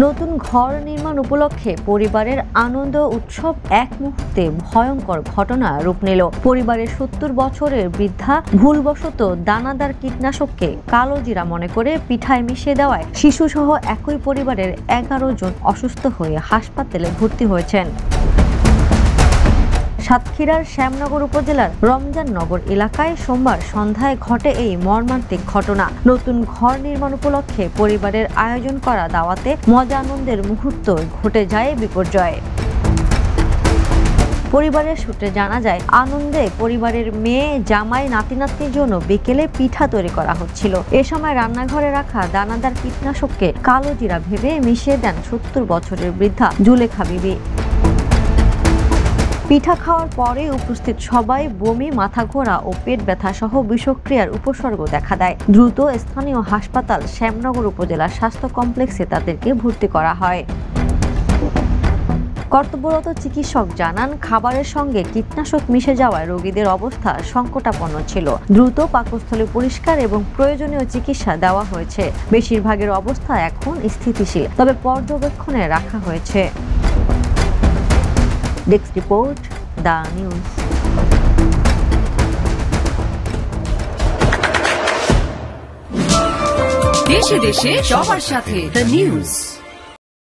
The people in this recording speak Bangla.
নতুন ঘর নির্মাণ উপলক্ষে পরিবারের আনন্দ উৎসব এক মুহূর্তে ভয়ঙ্কর ঘটনা রূপ নিল। পরিবারের ৭০ বছরের বৃদ্ধা ভুলবশত দানাদার কীটনাশককে কালো জিরা মনে করে পিঠায় মিশিয়ে দেওয়ায় শিশুসহ একই পরিবারের ১১ জন অসুস্থ হয়ে হাসপাতালে ভর্তি হয়েছেন। সাতক্ষীরার শ্যামনগর উপজেলার রমজাননগর এলাকায় সোমবার সন্ধ্যায় ঘটে এই মর্মান্তিক ঘটনা। নতুন ঘর নির্মাণ উপলক্ষে পরিবারের আয়োজন করা দাওয়াতে মজা আনন্দের মুহূর্ত ঘটে যায় বিপর্যয়। পরিবারের সূত্রে জানা যায়, আনন্দে পরিবারের মেয়ে, জামাই, নাতি নাতনির জন্য বিকেলে পিঠা তৈরি করা হচ্ছিল। এ সময় রান্নাঘরে রাখা দানাদার কীটনাশককে কালো জিরা ভেবে মিশিয়ে দেন ৭০ বছরের বৃদ্ধা জুলেখা বিবি। পিঠা খাওয়ার পরে উপস্থিত সবাই বমি, মাথা ঘোরা ও পেট ব্যথা সহ বিষক্রিয়ার উপসর্গ দেখা দেয়। দ্রুত স্থানীয় হাসপাতাল শ্যামনগর উপজেলা স্বাস্থ্য কমপ্লেক্সে তাদেরকে ভর্তি করা হয়। কর্তব্যরত চিকিৎসক জানান, খাবারের সঙ্গে কীটনাশক মিশে যাওয়ায় রোগীদের অবস্থা সংকটাপন্ন ছিল। দ্রুত পাকস্থলী পরিষ্কার এবং প্রয়োজনীয় চিকিৎসা দেওয়া হয়েছে। বেশিরভাগের অবস্থা এখন স্থিতিশীল, তবে পর্যবেক্ষণে রাখা হয়েছে। Desk report, the news. দেশে দেশে সবার সাথে, দ্য নিউজ।